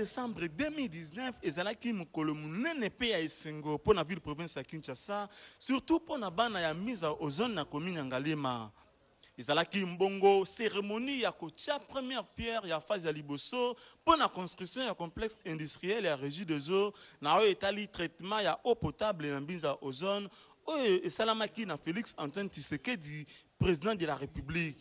décembre 2019, ezalaki mokolo munene pe ya esengo pour la ville province ya Kinshasa, surtout pour la bana ya mise aux zones na commune ya Ngalema. Ezalaki mbongo cérémonie ya kotia première pierre ya phase ya liboso pour la construction ya complexe industriel ya régie de eaux na oyo etali traitement ya eau potable na mbinza ozone oyo esalamaki na Félix Antoine Tshisekedi, président de la République.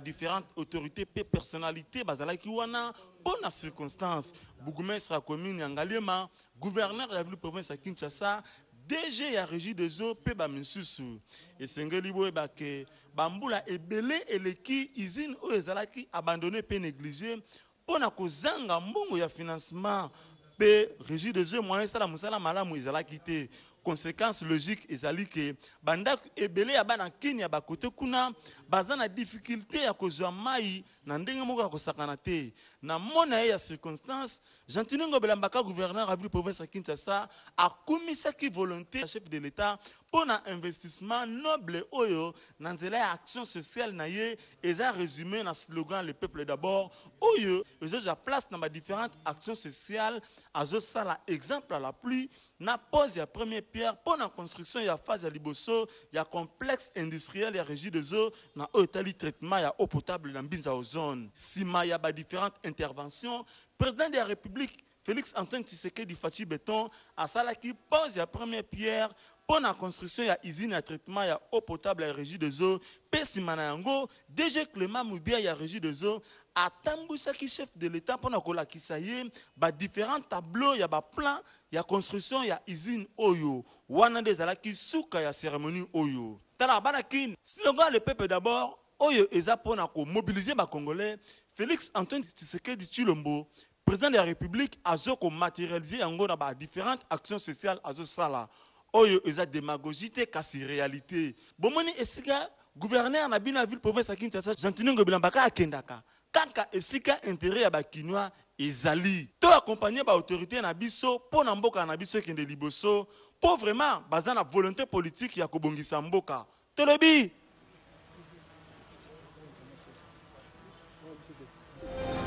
Différentes autorités et personnalités bazalaki wana bonne circonstance. Bourgmestre ya commune ya Ngalema, gouverneur de la ville province ya Kinshasa, DG ya régie des eaux pe ba misusu. Esengeli boyeba ke bambula ebele eleki usine oyo ezalaki abandonné pe négligé pona kozanga mbongo ya financement pe régie des eaux moyen sala musala malamu ezalaki te. Conséquence logique ezali ke bandako ebele ya bana Kenya ba kote kuna bazana difficulté ya kozwa mai na ndenge moko ya kosakana te na mona ya circonstance Jean-Tine Ngobelambaka gouverneur de la province ya Kinshasa akumisaki volonté chef de l'État pour un investissement noble oyo na nzela ya action sociale na ye eza résumé na slogan le peuple d'abord oyo ezoja place na ba différentes actions sociales azo sala exemple à la pluie na pose ya première pierre pour la construction ya phase ya liboso ya complexe industriel ya régie des eaux na otali traitement ya eau potable na mbinza ozone sima ya ba différentes interventions président de la République Félix Antoine Tshisekedi Fachi Beton a salaki pose ya première pierre pour la construction ya usine à traitement ya eau potable ya régie des eaux pe sima na yango DG Clément Moubia ya régie des eaux atambusaki chef de l'État pour na kolakisa ye ba différents tableaux ya ba plan ya construction ya usine oyo wana dezalaki suka ya cérémonie oyo tala banaki slogan le peuple d'abord oyo eza pona ko mobiliser ba congolais Félix Antoine Tshisekedi Tshilombo président de la République azo ko matérialiser yango na ba différentes actions sociales azo sala oyo eza démagogie te kasi réalité bomoni esika gouverneur na bina ville province ya Kinshasa Jean-Tine Ngobelambaka akendaka kaka esika intérêt ya ba Kinois ezali to accompagner ba autorité na biso po na mboka na biso kende liboso po vraiment baza na volonté politique ya kobongisa mboka tolobi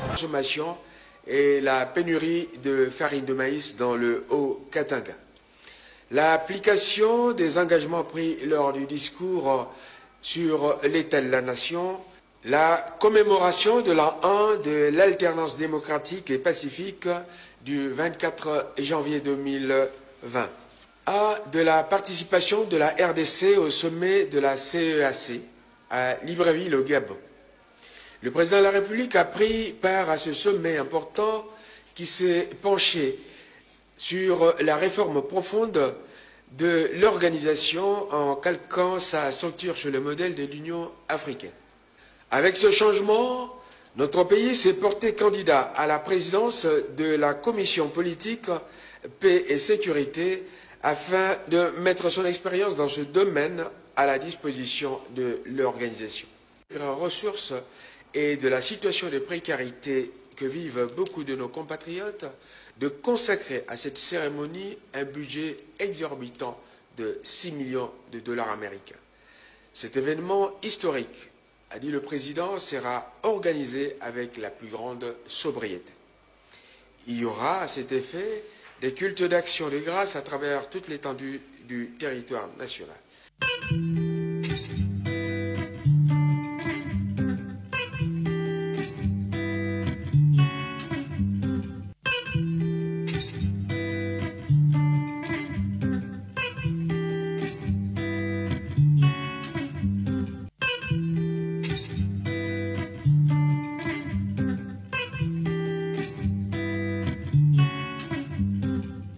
consommation et la pénurie de farine de maïs dans le Haut-Katanga. L'application des engagements pris lors du discours sur l'état de la nation, la commémoration de l'an 1 de l'alternance démocratique et pacifique du 24 janvier 2020, de la participation de la RDC au sommet de la CEAC à Libreville au Gabon. Le président de la République a pris part à ce sommet important qui s'est penché sur la réforme profonde de l'organisation en calquant sa structure sur le modèle de l'Union africaine. Avec ce changement, notre pays s'est porté candidat à la présidence de la Commission politique, paix et sécurité afin de mettre son expérience dans ce domaine à la disposition de l'organisation. Ressources et de la situation de précarité que vivent beaucoup de nos compatriotes, de consacrer à cette cérémonie un budget exorbitant de 6 millions de dollars américains. Cet événement historique, a dit le président, sera organisé avec la plus grande sobriété. Il y aura à cet effet des cultes d'action de grâce à travers toute l'étendue du territoire national.